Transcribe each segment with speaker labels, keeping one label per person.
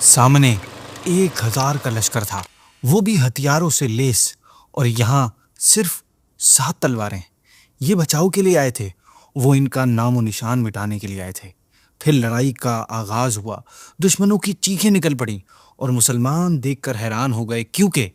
Speaker 1: سامنے 1000 کا لشکر تھا، وہ بھی ہتھیاروں سے لیس، اور یہاں صرف 7 تلواریں۔ یہ بچاؤ کے لیے آئے تھے، وہ ان کا نام و نشان مٹانے کے لیے آئے تھے۔ پھر لڑائی کا آغاز ہوا، دشمنوں کی چیخیں نکل پڑیں اور مسلمان دیکھ کر حیران ہو گئے، کیونکہ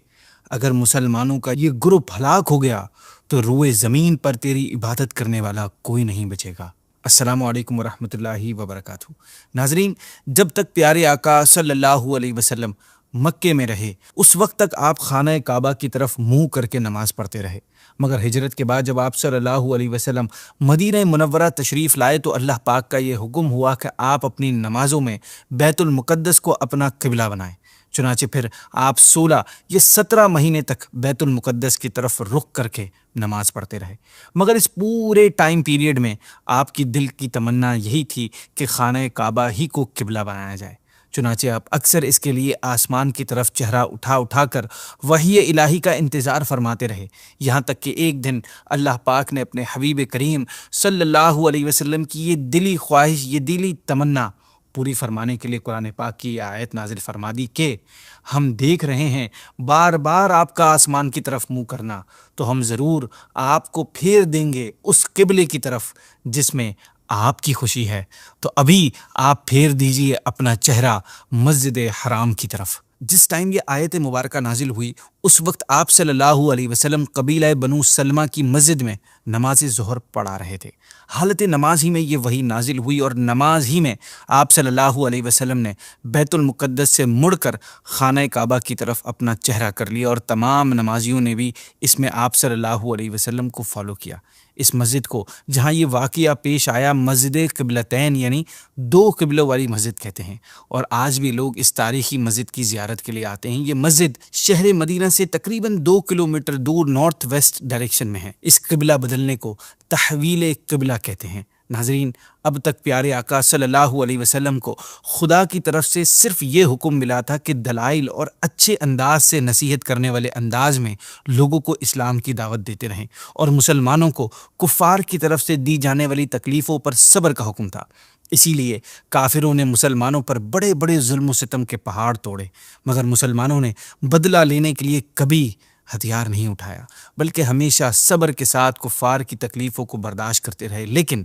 Speaker 1: اگر مسلمانوں کا یہ گروپ ہلاک ہو گیا تو روئے زمین پر تیری عبادت کرنے والا کوئی نہیں بچے گا۔ السلام علیکم ورحمۃ اللہ وبرکاتہ۔ ناظرین، جب تک پیارے آقا صلی اللہ علیہ وسلم مکے میں رہے اس وقت تک آپ خانہ کعبہ کی طرف منہ کر کے نماز پڑھتے رہے، مگر ہجرت کے بعد جب آپ صلی اللہ علیہ وسلم مدینہ منورہ تشریف لائے تو اللہ پاک کا یہ حکم ہوا کہ آپ اپنی نمازوں میں بیت المقدس کو اپنا قبلہ بنائیں۔ چنانچہ پھر آپ 16 یا 17 مہینے تک بیت المقدس کی طرف رخ کر کے نماز پڑھتے رہے، مگر اس پورے ٹائم پیریڈ میں آپ کی دل کی تمنا یہی تھی کہ خانہ کعبہ ہی کو قبلہ بنایا جائے۔ چنانچہ آپ اکثر اس کے لیے آسمان کی طرف چہرہ اٹھا کر وحی الہی کا انتظار فرماتے رہے، یہاں تک کہ ایک دن اللہ پاک نے اپنے حبیب کریم صلی اللہ علیہ وسلم کی یہ دلی خواہش، یہ دلی تمنا پوری فرمانے کے لیے قرآن پاک کی آیت نازل فرما دی کہ ہم دیکھ رہے ہیں بار بار آپ کا آسمان کی طرف منہ کرنا، تو ہم ضرور آپ کو پھیر دیں گے اس قبلے کی طرف جس میں آپ کی خوشی ہے، تو ابھی آپ پھیر دیجئے اپنا چہرہ مسجد حرام کی طرف۔ جس ٹائم یہ آیت مبارکہ نازل ہوئی اس وقت آپ صلی اللہ علیہ وسلم قبیلہ بنو سلمہ کی مسجد میں نماز ظہر پڑھا رہے تھے۔ حالت نماز ہی میں یہ وحی نازل ہوئی اور نماز ہی میں آپ صلی اللہ علیہ وسلم نے بیت المقدس سے مڑ کر خانہ کعبہ کی طرف اپنا چہرہ کر لیا، اور تمام نمازیوں نے بھی اس میں آپ صلی اللہ علیہ وسلم کو فالو کیا۔ اس مسجد کو جہاں یہ واقعہ پیش آیا مسجد قبلتین یعنی 2 قبلوں والی مسجد کہتے ہیں، اور آج بھی لوگ اس تاریخی مسجد کی زیارت کے لیے آتے ہیں۔ یہ مسجد شہر مدینہ سے تقریباً 2 کلومیٹر دور نارتھ ویسٹ ڈائریکشن میں ہے۔ اس قبلہ بدلنے کو تحویل قبلہ کہتے ہیں۔ ناظرین، اب تک پیارے آقا صلی اللہ علیہ وسلم کو خدا کی طرف سے صرف یہ حکم ملا تھا کہ دلائل اور اچھے انداز سے نصیحت کرنے والے انداز میں لوگوں کو اسلام کی دعوت دیتے رہیں، اور مسلمانوں کو کفار کی طرف سے دی جانے والی تکلیفوں پر صبر کا حکم تھا۔ اسی لیے کافروں نے مسلمانوں پر بڑے بڑے ظلم و ستم کے پہاڑ توڑے، مگر مسلمانوں نے بدلہ لینے کے لیے کبھی ہتھیار نہیں اٹھایا، بلکہ ہمیشہ صبر کے ساتھ کفار کی تکلیفوں کو برداشت کرتے رہے۔ لیکن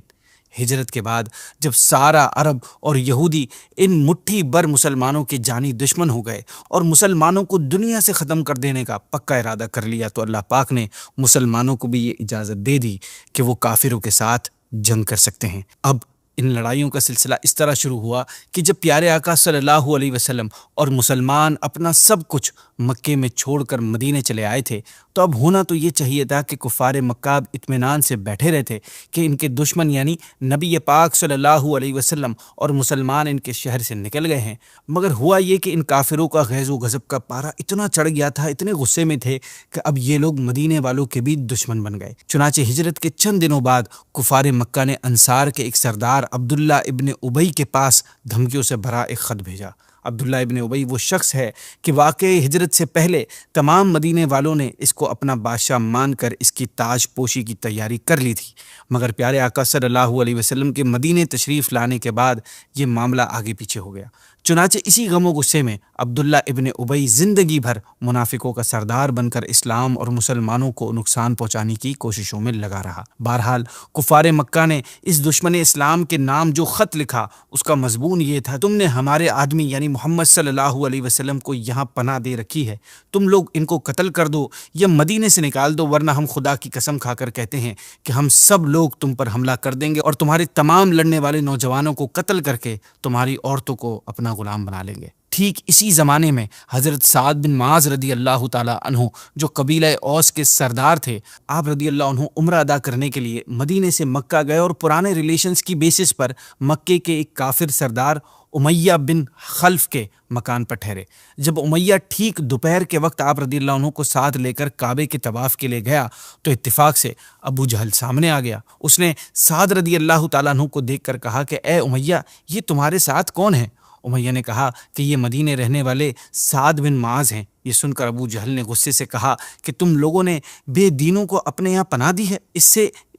Speaker 1: ہجرت کے بعد جب سارا عرب اور یہودی ان مٹھی بر مسلمانوں کے جانی دشمن ہو گئے اور مسلمانوں کو دنیا سے ختم کر دینے کا پکا ارادہ کر لیا، تو اللہ پاک نے مسلمانوں کو بھی یہ اجازت دے دی کہ وہ کافروں کے ساتھ جنگ کر سکتے ہیں۔ اب ان لڑائیوں کا سلسلہ اس طرح شروع ہوا کہ جب پیارے آقا صلی اللہ علیہ وسلم اور مسلمان اپنا سب کچھ مکے میں چھوڑ کر مدینے چلے آئے تھے، تو اب ہونا تو یہ چاہیے تھا کہ کفار مکہ اطمینان سے بیٹھے رہتے کہ ان کے دشمن یعنی نبی پاک صلی اللہ علیہ وسلم اور مسلمان ان کے شہر سے نکل گئے ہیں، مگر ہوا یہ کہ ان کافروں کا غیظ و غضب کا پارا اتنا چڑھ گیا تھا، اتنے غصے میں تھے کہ اب یہ لوگ مدینے والوں کے بھی دشمن بن گئے۔ چنانچہ ہجرت کے چند دنوں بعد کفار مکہ نے انصار کے ایک سردار عبداللہ ابن ابی کے پاس دھمکیوں سے بھرا ایک خط بھیجا۔ عبداللہ ابن ابی وہ شخص ہے کہ واقعی ہجرت سے پہلے تمام مدینے والوں نے اس کو اپنا بادشاہ مان کر اس کی تاج پوشی کی تیاری کر لی تھی، مگر پیارے آقا صلی اللہ علیہ وسلم کے مدینے تشریف لانے کے بعد یہ معاملہ آگے پیچھے ہو گیا۔ چنانچہ اسی غم و غصے میں عبداللہ ابن ابی زندگی بھر منافقوں کا سردار بن کر اسلام اور مسلمانوں کو نقصان پہنچانے کی کوششوں میں لگا رہا۔ بہرحال کفار مکہ نے اس دشمن اسلام کے نام جو خط لکھا اس کا مضمون یہ تھا: تم نے ہمارے آدمی یعنی محمد صلی اللہ علیہ وسلم کو یہاں پناہ دے رکھی ہے، تم لوگ ان کو قتل کر دو یا مدینے سے نکال دو، ورنہ ہم خدا کی قسم کھا کر کہتے ہیں کہ ہم سب لوگ تم پر حملہ کر دیں گے اور تمہارے تمام لڑنے والے نوجوانوں کو قتل کر کے تمہاری عورتوں کو اپنا غلام بنا لیں گے۔ ٹھیک اسی زمانے میں حضرت سعد بن معاذ رضی اللہ تعالی عنہ جو قبیلہ اوس کے سردار تھے، آپ رضی اللہ عنہ عمرہ ادا کرنے کے لیے مدینے سے مکہ گئے اور پرانے ریلیشنز کی بیسس پر مکے کے ایک کافر سردار امیہ بن خلف کے مکان پر ٹھہرے۔ جب امیہ ٹھیک دوپہر کے وقت آپ رضی اللہ عنہ کو ساتھ لے کر کعبے کے طواف کے لیے گیا تو اتفاق سے ابو جہل سامنے آ گیا۔ اس نے سعد رضی اللہ تعالیٰ عنہ کو دیکھ کر کہا کہ اے امیہ، یہ تمہارے ساتھ کون ہے؟ امیہ نے کہا کہ یہ مدینے رہنے والے سعد بن معاذ ہیں۔ یہ سن کر ابو جہل نے غصے سے کہا کہ تم لوگوں نے بے دینوں کو اپنے یہاں پناہ دی ہے۔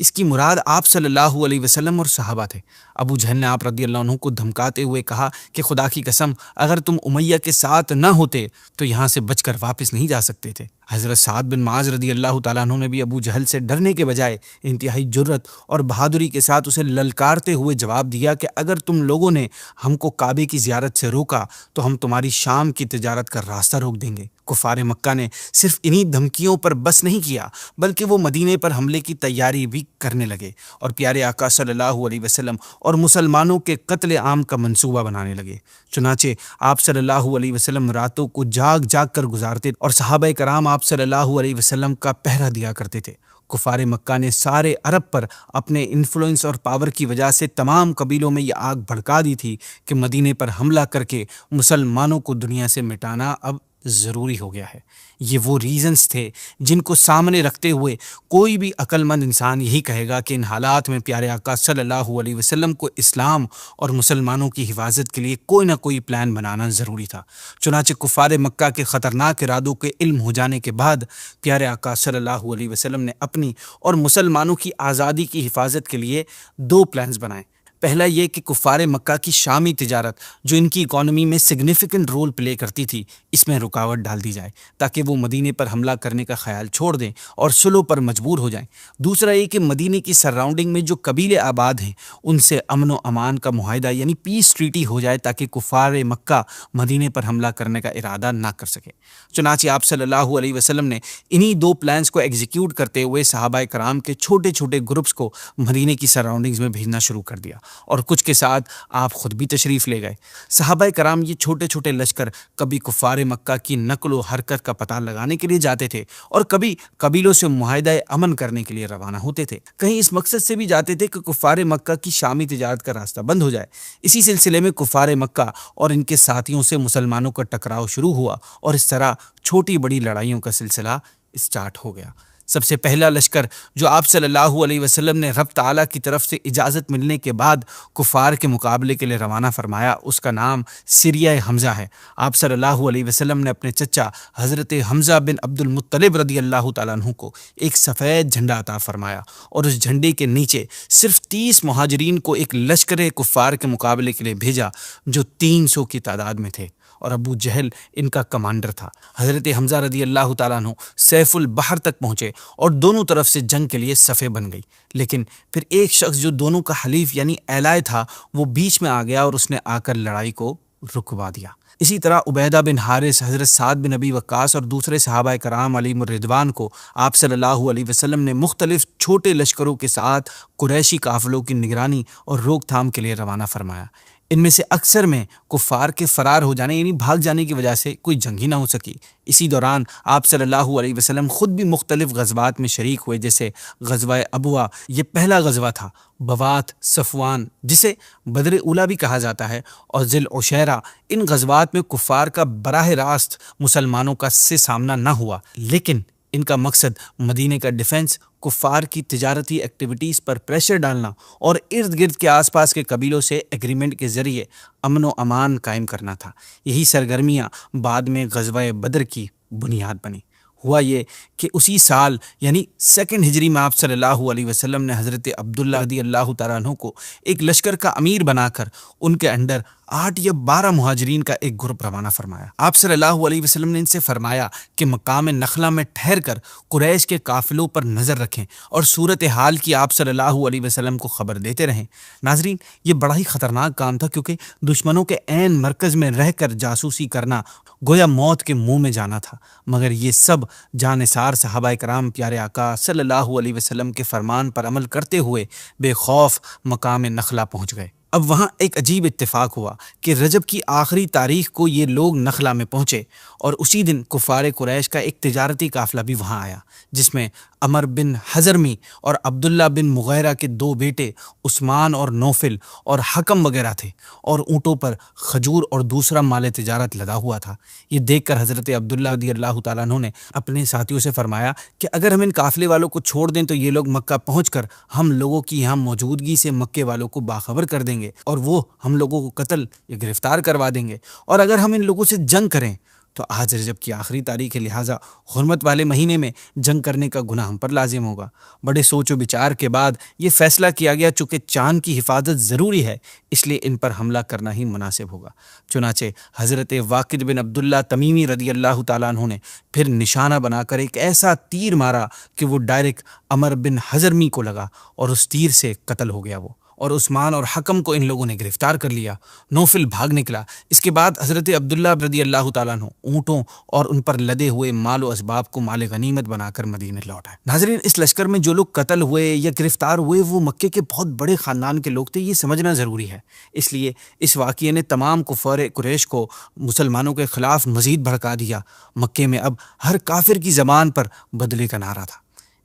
Speaker 1: اس کی مراد آپ صلی اللہ علیہ وسلم اور صحابہ تھے۔ ابو جہل نے آپ رضی اللہ عنہ کو دھمکاتے ہوئے کہا کہ خدا کی قسم اگر تم امیہ کے ساتھ نہ ہوتے تو یہاں سے بچ کر واپس نہیں جا سکتے تھے۔ حضرت سعد بن معاذ رضی اللہ تعالیٰ عنہ نے بھی ابو جہل سے ڈرنے کے بجائے انتہائی جرت اور بہادری کے ساتھ اسے للکارتے ہوئے جواب دیا کہ اگر تم لوگوں نے ہم کو کعبے کی زیارت سے روکا تو ہم تمہاری شام کی تجارت کا راستہ روک دیں گے۔ کفار مکہ نے صرف انہی دھمکیوں پر بس نہیں کیا بلکہ وہ مدینے پر حملے کی تیاری بھی کرنے لگے اور پیارے آقا صلی اللہ علیہ وسلم اور مسلمانوں کے قتل عام کا منصوبہ بنانے لگے۔ چنانچہ آپ صلی اللہ علیہ وسلم راتوں کو جاگ جاگ کر گزارتے اور صحابہ کرام آپ صلی اللہ علیہ وسلم کا پہرا دیا کرتے تھے۔ کفار مکہ نے سارے عرب پر اپنے انفلوئنس اور پاور کی وجہ سے تمام قبیلوں میں یہ آگ بھڑکا دی تھی کہ مدینے پر حملہ کر کے مسلمانوں کو دنیا سے مٹانا اب ضروری ہو گیا ہے۔ یہ وہ ریزنز تھے جن کو سامنے رکھتے ہوئے کوئی بھی عقل مند انسان یہی کہے گا کہ ان حالات میں پیارے آقا صلی اللہ علیہ وسلم کو اسلام اور مسلمانوں کی حفاظت کے لیے کوئی نہ کوئی پلان بنانا ضروری تھا۔ چنانچہ کفار مکہ کے خطرناک ارادوں کے علم ہو جانے کے بعد پیارے آقا صلی اللہ علیہ وسلم نے اپنی اور مسلمانوں کی آزادی کی حفاظت کے لیے 2 پلانز بنائے۔ پہلا یہ کہ کفار مکہ کی شامی تجارت جو ان کی اکانومی میں سگنیفیکنٹ رول پلے کرتی تھی اس میں رکاوٹ ڈال دی جائے تاکہ وہ مدینے پر حملہ کرنے کا خیال چھوڑ دیں اور صلح پر مجبور ہو جائیں۔ دوسرا یہ کہ مدینے کی سراؤنڈنگ میں جو قبیلے آباد ہیں ان سے امن و امان کا معاہدہ یعنی پیس ٹریٹی ہو جائے تاکہ کفار مکہ مدینے پر حملہ کرنے کا ارادہ نہ کر سکے۔ چنانچہ آپ صلی اللہ علیہ وسلم نے انہی 2 پلانز کو ایگزیکیوٹ کرتے ہوئے صحابہ کرام کے چھوٹے چھوٹے گروپس کو مدینے کی سراؤنڈنگز میں بھیجنا شروع کر دیا اور کچھ کے ساتھ آپ خود بھی تشریف لے گئے۔ صحابہ کرام یہ چھوٹے چھوٹے لشکر کبھی کفار مکہ کی نقل و حرکت کا پتہ لگانے کے لیے جاتے تھے اور کبھی قبیلوں سے معاہدہ امن کرنے کے لیے روانہ ہوتے تھے۔ کہیں اس مقصد سے بھی جاتے تھے کہ کفار مکہ کی شامی تجارت کا راستہ بند ہو جائے۔ اسی سلسلے میں کفار مکہ اور ان کے ساتھیوں سے مسلمانوں کا ٹکراؤ شروع ہوا اور اس طرح چھوٹی بڑی لڑائیوں کا سلسلہ اسٹارٹ ہو گیا۔ سب سے پہلا لشکر جو آپ صلی اللہ علیہ وسلم نے رب تعالیٰ کی طرف سے اجازت ملنے کے بعد کفار کے مقابلے کے لیے روانہ فرمایا اس کا نام سریہ حمزہ ہے۔ آپ صلی اللہ علیہ وسلم نے اپنے چچا حضرت حمزہ بن عبد المطلب رضی اللہ تعالیٰ عنہ کو ایک سفید جھنڈا عطا فرمایا اور اس جھنڈے کے نیچے صرف 30 مہاجرین کو ایک لشکر کفار کے مقابلے کے لیے بھیجا جو 300 کی تعداد میں تھے اور ابو جہل ان کا کمانڈر تھا۔ حضرت حمزہ رضی اللہ تعالیٰ عنہ سیف البحر تک پہنچے اور دونوں طرف سے جنگ کے لیے صفیں بن گئی، لیکن پھر ایک شخص جو دونوں کا حلیف یعنی ایلائے تھا وہ بیچ میں آ گیا اور اس نے آ کر لڑائی کو رکوا دیا۔ اسی طرح عبیدہ بن حارث، حضرت سعد بن ابی وقاص اور دوسرے صحابہ کرام علیہم الرضوان کو آپ صلی اللہ علیہ وسلم نے مختلف چھوٹے لشکروں کے ساتھ قریشی قافلوں کی نگرانی اور روک تھام کے لیے روانہ فرمایا۔ ان میں سے اکثر میں کفار کے فرار ہو جانے یعنی بھاگ جانے کی وجہ سے کوئی جنگ ہی نہ ہو سکی۔ اسی دوران آپ صلی اللہ علیہ وسلم خود بھی مختلف غزوات میں شریک ہوئے، جیسے غزوہ ابوا یہ پہلا غزوہ تھا، بوات، صفوان جسے بدر اولیٰ بھی کہا جاتا ہے، اور ذی العشیرہ۔ ان غزوات میں کفار کا براہ راست مسلمانوں کا سے سامنا نہ ہوا، لیکن ان کا مقصد مدینے کا ڈیفنس، کفار کی تجارتی ایکٹیویٹیز پر پریشر ڈالنا اور ارد گرد کے آس پاس کے قبیلوں سے ایگریمنٹ کے ذریعے امن و امان قائم کرنا تھا۔ یہی سرگرمیاں بعد میں غزوہ بدر کی بنیاد بنی۔ ہوا یہ کہ اسی سال یعنی 2 ہجری میں آپ صلی اللہ علیہ وسلم نے حضرت عبداللہ رضی اللہ تعالیٰ عنہ کو ایک لشکر کا امیر بنا کر ان کے انڈر 8 یا 12 مہاجرین کا ایک گروپ روانہ فرمایا۔ آپ صلی اللہ علیہ وسلم نے ان سے فرمایا کہ مقام نخلہ میں ٹھہر کر قریش کے قافلوں پر نظر رکھیں اور صورتحال کی آپ صلی اللہ علیہ وسلم کو خبر دیتے رہیں۔ ناظرین، یہ بڑا ہی خطرناک کام تھا کیونکہ دشمنوں کے عین مرکز میں رہ کر جاسوسی کرنا گویا موت کے منہ میں جانا تھا، مگر یہ سب جانثار صحابہ کرام پیارے آقا صلی اللہ علیہ وسلم کے فرمان پر عمل کرتے ہوئے بے خوف مقام نخلہ پہنچ گئے۔ اب وہاں ایک عجیب اتفاق ہوا کہ رجب کی آخری تاریخ کو یہ لوگ نخلہ میں پہنچے اور اسی دن کفار قریش کا ایک تجارتی قافلہ بھی وہاں آیا، جس میں عمر بن حضرمی اور عبداللہ بن مغیرہ کے 2 بیٹے عثمان اور نوفل اور حکم وغیرہ تھے، اور اونٹوں پر کھجور اور دوسرا مال تجارت لدا ہوا تھا۔ یہ دیکھ کر حضرت عبداللہ رضی اللہ تعالیٰ عنہ نے اپنے ساتھیوں سے فرمایا کہ اگر ہم ان قافلے والوں کو چھوڑ دیں تو یہ لوگ مکہ پہنچ کر ہم لوگوں کی یہاں موجودگی سے مکے والوں کو باخبر کر دیں گے اور وہ ہم لوگوں کو قتل یا گرفتار کروا دیں گے، اور اگر ہم ان لوگوں سے جنگ کریں تو آج رجب کی آخری تاریخ ہے، لہٰذا حرمت والے مہینے میں جنگ کرنے کا گناہ ہم پر لازم ہوگا۔ بڑے سوچ و بچار کے بعد یہ فیصلہ کیا گیا چونکہ چاند کی حفاظت ضروری ہے، اس لیے ان پر حملہ کرنا ہی مناسب ہوگا۔ چنانچہ حضرت واقد بن عبداللہ تمیمی رضی اللہ تعالیٰ عنہ نے پھر نشانہ بنا کر ایک ایسا تیر مارا کہ وہ ڈائریکٹ عمر بن حضرمی کو لگا اور اس تیر سے قتل ہو گیا وہ، اور عثمان اور حکم کو ان لوگوں نے گرفتار کر لیا۔ نوفل بھاگ نکلا۔ اس کے بعد حضرت عبداللہ رضی اللہ تعالیٰ عنہ اونٹوں اور ان پر لدے ہوئے مال و اسباب کو مال غنیمت بنا کر مدینے لوٹ آئے۔ ناظرین، اس لشکر میں جو لوگ قتل ہوئے یا گرفتار ہوئے وہ مکے کے بہت بڑے خاندان کے لوگ تھے، یہ سمجھنا ضروری ہے۔ اس لیے اس واقعے نے تمام کفار قریش کو مسلمانوں کے خلاف مزید بھڑکا دیا۔ مکے میں اب ہر کافر کی زبان پر بدلے کا نعرہ تھا۔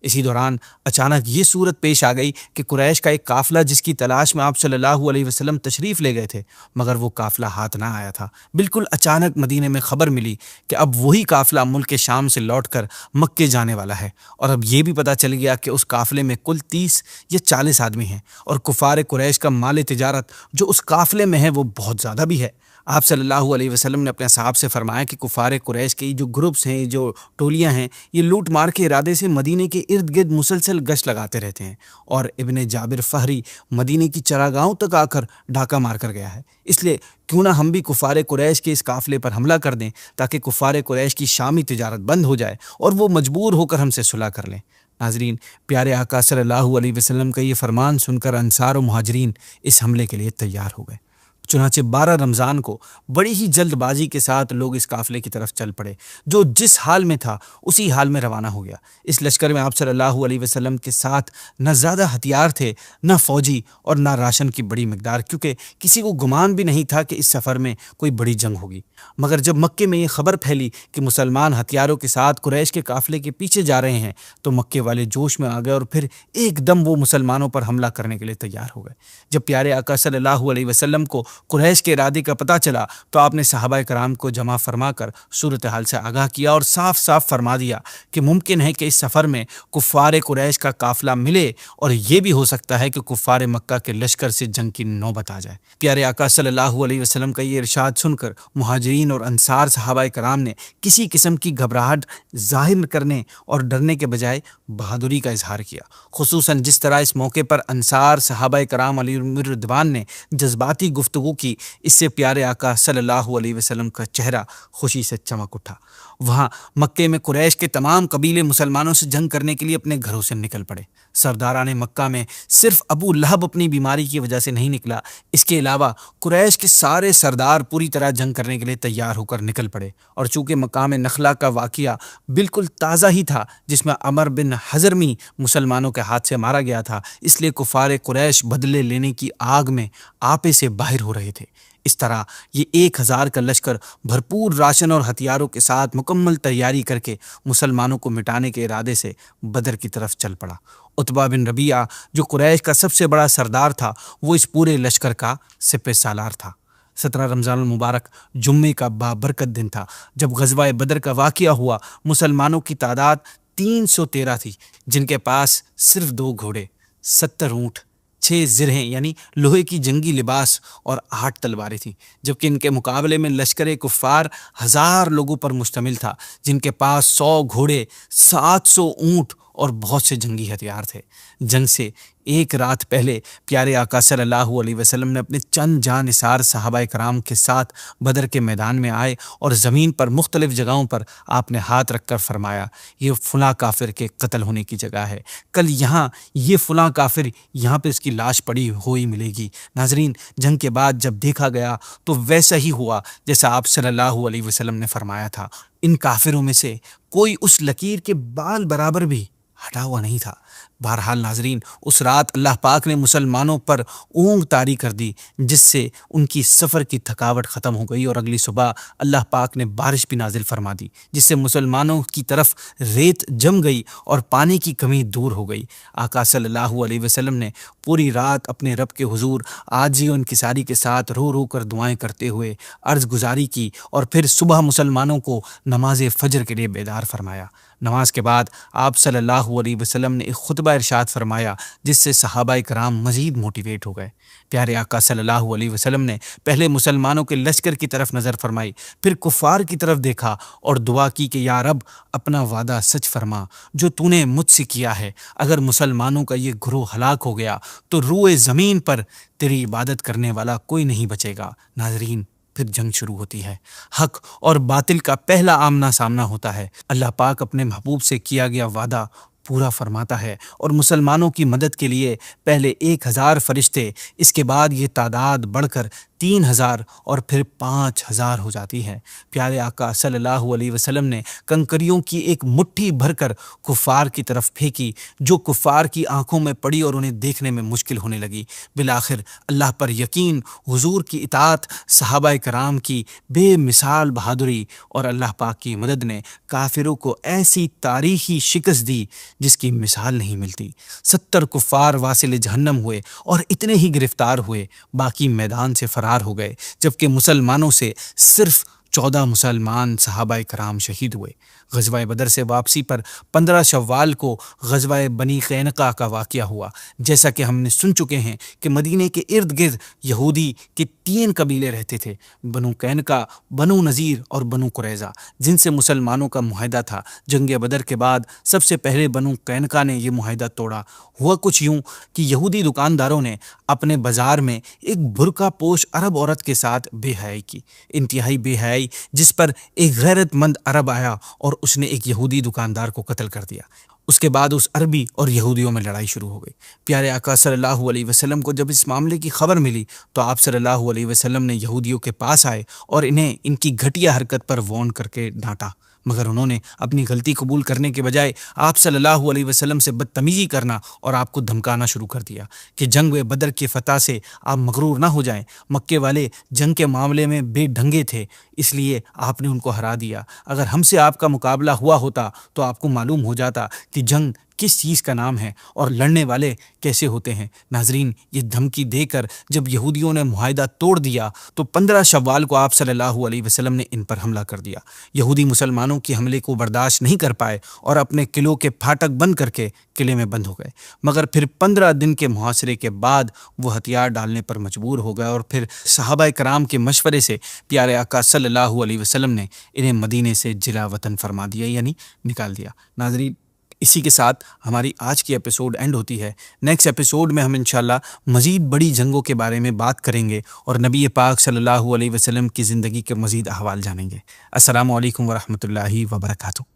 Speaker 1: اسی دوران اچانک یہ صورت پیش آ گئی کہ قریش کا ایک قافلہ جس کی تلاش میں آپ صلی اللہ علیہ وسلم تشریف لے گئے تھے، مگر وہ قافلہ ہاتھ نہ آیا تھا۔ بالکل اچانک مدینے میں خبر ملی کہ اب وہی قافلہ ملک شام سے لوٹ کر مکے جانے والا ہے، اور اب یہ بھی پتہ چل گیا کہ اس قافلے میں کل 30 یا 40 آدمی ہیں، اور کفار قریش کا مال تجارت جو اس قافلے میں ہے وہ بہت زیادہ بھی ہے۔ آپ صلی اللہ علیہ وسلم نے اپنے صحابہ سے فرمایا کہ کفار قریش کے جو گروپس ہیں، جو ٹولیاں ہیں، یہ لوٹ مار کے ارادے سے مدینے کے ارد گرد مسلسل گشت لگاتے رہتے ہیں، اور ابن جابر فہری مدینے کی چراگاہوں تک آ کر ڈاکہ مار کر گیا ہے۔ اس لیے کیوں نہ ہم بھی کفار قریش کے اس قافلے پر حملہ کر دیں تاکہ کفار قریش کی شامی تجارت بند ہو جائے اور وہ مجبور ہو کر ہم سے صلح کر لیں۔ ناظرین، پیارے آقا صلی اللہ علیہ وسلم کا یہ فرمان سن کر انصار و مہاجرین اس حملے کے لیے تیار ہو گئے۔ چنانچہ 12 رمضان کو بڑی ہی جلد بازی کے ساتھ لوگ اس قافلے کی طرف چل پڑے، جو جس حال میں تھا اسی حال میں روانہ ہو گیا۔ اس لشکر میں آپ صلی اللہ علیہ وسلم کے ساتھ نہ زیادہ ہتھیار تھے، نہ فوجی اور نہ راشن کی بڑی مقدار، کیونکہ کسی کو گمان بھی نہیں تھا کہ اس سفر میں کوئی بڑی جنگ ہوگی۔ مگر جب مکے میں یہ خبر پھیلی کہ مسلمان ہتھیاروں کے ساتھ قریش کے قافلے کے پیچھے جا رہے ہیں تو مکے والے جوش میں آ گئے اور پھر ایک دم وہ مسلمانوں پر حملہ کرنے کے لیے تیار ہو گئے۔ جب پیارے آقا صلی اللہ علیہ وسلم کو قریش کے ارادے کا پتہ چلا تو آپ نے صحابہ کرام کو جمع فرما کر صورتحال سے آگاہ کیا اور صاف صاف فرما دیا کہ ممکن ہے کہ اس سفر میں کفار قریش کا قافلہ ملے، اور یہ بھی ہو سکتا ہے کہ کفار مکہ کے لشکر سے جنگ کی نوبت آ جائے۔ پیارے آقا صلی اللہ علیہ وسلم کا یہ ارشاد سن کر مہاجرین اور انصار صحابہ کرام نے کسی قسم کی گھبراہٹ ظاہر کرنے اور ڈرنے کے بجائے بہادری کا اظہار کیا، خصوصاً جس طرح اس موقع پر انصار صحابہ کرام علیہم رضوان نے جذباتی گفتگو کی، اس سے پیارے آقا صلی اللہ علیہ وسلم کا چہرہ خوشی سے چمک اٹھا۔ وہاں مکے میں قریش کے تمام قبیلے مسلمانوں سے جنگ کرنے کے لیے اپنے گھروں سے نکل پڑے۔ سرداران مکہ میں صرف ابو لہب اپنی بیماری کی وجہ سے نہیں نکلا، اس کے علاوہ قریش کے سارے سردار پوری طرح جنگ کرنے کے لیے تیار ہو کر نکل پڑے، اور چونکہ مقام نخلا کا واقعہ بالکل تازہ ہی تھا جس میں عمر بن حضرمی مسلمانوں کے ہاتھ سے مارا گیا تھا، اس لیے کفار قریش بدلے لینے کی آگ میں آپے سے باہر ہو رہے تھے۔ اس طرح یہ 1000 کا لشکر بھرپور راشن اور ہتھیاروں کے ساتھ مکمل تیاری کر کے مسلمانوں کو مٹانے کے ارادے سے بدر کی طرف چل پڑا۔ عتبہ بن ربیعہ جو قریش کا سب سے بڑا سردار تھا، وہ اس پورے لشکر کا سپہ سالار تھا۔ 17 رمضان المبارک جمعے کا بابرکت دن تھا جب غزوہ بدر کا واقعہ ہوا۔ مسلمانوں کی تعداد 313 تھی، جن کے پاس صرف 2 گھوڑے، 70 اونٹ، 6 زرہیں یعنی لوہے کی جنگی لباس اور 8 تلواریں تھیں، جبکہ ان کے مقابلے میں لشکر کفار 1000 لوگوں پر مشتمل تھا، جن کے پاس 100 گھوڑے، 700 اونٹ اور بہت سے جنگی ہتھیار تھے۔ جنگ سے ایک رات پہلے پیارے آقا صلی اللہ علیہ وسلم نے اپنے چند جان نثار صحابہ کرام کے ساتھ بدر کے میدان میں آئے اور زمین پر مختلف جگہوں پر آپ نے ہاتھ رکھ کر فرمایا، یہ فلاں کافر کے قتل ہونے کی جگہ ہے، کل یہاں یہ فلاں کافر یہاں پہ اس کی لاش پڑی ہوئی ملے گی۔ ناظرین، جنگ کے بعد جب دیکھا گیا تو ویسا ہی ہوا جیسا آپ صلی اللہ علیہ وسلم نے فرمایا تھا۔ ان کافروں میں سے کوئی اس لکیر کے بال برابر بھی ہٹا ہوا نہیں تھا۔ بہرحال ناظرین، اس رات اللہ پاک نے مسلمانوں پر اونگ طاری کر دی، جس سے ان کی سفر کی تھکاوٹ ختم ہو گئی، اور اگلی صبح اللہ پاک نے بارش بھی نازل فرما دی، جس سے مسلمانوں کی طرف ریت جم گئی اور پانی کی کمی دور ہو گئی۔ آقا صلی اللہ علیہ وسلم نے پوری رات اپنے رب کے حضور عاجزی و انکساری کے ساتھ رو رو کر دعائیں کرتے ہوئے عرض گزاری کی، اور پھر صبح مسلمانوں کو نماز فجر کے لیے بیدار فرمایا۔ نماز کے بعد آپ صلی اللہ علیہ وسلم نے ایک خطبہ ارشاد فرمایا جس سے صحابہ کرام مزید موٹیویٹ ہو گئے۔ پیارے آقا صلی اللہ علیہ وسلم نے پہلے مسلمانوں کے لشکر کی طرف نظر فرمائی، پھر کفار کی طرف دیکھا اور دعا کی کہ یا رب اپنا وعدہ سچ فرما جو تو نے مجھ سے کیا ہے، اگر مسلمانوں کا یہ گروہ ہلاک ہو گیا تو روئے زمین پر تیری عبادت کرنے والا کوئی نہیں بچے گا۔ ناظرین، پھر جنگ شروع ہوتی ہے، حق اور باطل کا پہلا آمنا سامنا ہوتا ہے۔ اللہ پاک اپنے محبوب سے کیا گیا وعدہ پورا فرماتا ہے اور مسلمانوں کی مدد کے لیے پہلے 1000 فرشتے، اس کے بعد یہ تعداد بڑھ کر 3000 اور پھر 5000 ہو جاتی ہے۔ پیارے آقا صلی اللہ علیہ وسلم نے کنکریوں کی ایک مٹھی بھر کر کفار کی طرف پھینکی جو کفار کی آنکھوں میں پڑی اور انہیں دیکھنے میں مشکل ہونے لگی۔ بالآخر اللہ پر یقین، حضور کی اطاعت، صحابہ کرام کی بے مثال بہادری اور اللہ پاک کی مدد نے کافروں کو ایسی تاریخی شکست دی جس کی مثال نہیں ملتی۔ 70 کفار واصل جہنم ہوئے اور اتنے ہی گرفتار ہوئے، باقی میدان سے فرار ہو گئے، جبکہ مسلمانوں سے صرف 14 مسلمان صحابہ کرام شہید ہوئے۔ غزوہ بدر سے واپسی پر 15 شوال کو غزوہ بنی قینقاع کا واقعہ ہوا۔ جیسا کہ ہم نے سن چکے ہیں کہ مدینے کے ارد گرد یہودی کے 3 قبیلے رہتے تھے، بنو قینقاع، بنو نذیر اور بنو قریظہ، جن سے مسلمانوں کا معاہدہ تھا۔ جنگ بدر کے بعد سب سے پہلے بنو قینقاع نے یہ معاہدہ توڑا۔ ہوا کچھ یوں کہ یہودی دکانداروں نے اپنے بازار میں ایک برقع پوش عرب عورت کے ساتھ بے حیائی کی، انتہائی بے حیائی، جس پر ایک غیرت مند عرب آیا اور اس نے ایک یہودی دکاندار کو قتل کر دیا۔ اس کے بعد اس عربی اور یہودیوں میں لڑائی شروع ہو گئی۔ پیارے آقا صلی اللہ علیہ وسلم کو جب اس معاملے کی خبر ملی تو آپ صلی اللہ علیہ وسلم نے یہودیوں کے پاس آئے اور انہیں ان کی گھٹیا حرکت پر وارن کر کے ڈانٹا، مگر انہوں نے اپنی غلطی قبول کرنے کے بجائے آپ صلی اللہ علیہ وسلم سے بدتمیزی کرنا اور آپ کو دھمکانا شروع کر دیا کہ جنگ بدر کی فتح سے آپ مغرور نہ ہو جائیں۔ مکے والے جنگ کے معاملے میں بے ڈھنگے تھے، اس لیے آپ نے ان کو ہرا دیا۔ اگر ہم سے آپ کا مقابلہ ہوا ہوتا تو آپ کو معلوم ہو جاتا کہ جنگ کس چیز کا نام ہے اور لڑنے والے کیسے ہوتے ہیں۔ ناظرین، یہ دھمکی دے کر جب یہودیوں نے معاہدہ توڑ دیا تو 15 شوال کو آپ صلی اللہ علیہ وسلم نے ان پر حملہ کر دیا۔ یہودی مسلمانوں کے حملے کو برداشت نہیں کر پائے اور اپنے قلعوں کے پھاٹک بند کر کے قلعے میں بند ہو گئے، مگر پھر 15 دن کے محاصرے کے بعد وہ ہتھیار ڈالنے پر مجبور ہو گئے اور پھر صحابہ کرام کے مشورے سے پیارے آقا صلی اللہ علیہ وسلم نے انہیں مدینے سے جلا وطن فرما دیا، یعنی نکال دیا۔ ناظرین، اسی کے ساتھ ہماری آج کی ایپیسوڈ اینڈ ہوتی ہے۔ نیکسٹ ایپیسوڈ میں ہم انشاءاللہ مزید بڑی جنگوں کے بارے میں بات کریں گے اور نبی پاک صلی اللہ علیہ وسلم کی زندگی کے مزید احوال جانیں گے۔ السلام علیکم ورحمۃ اللہ وبرکاتہ۔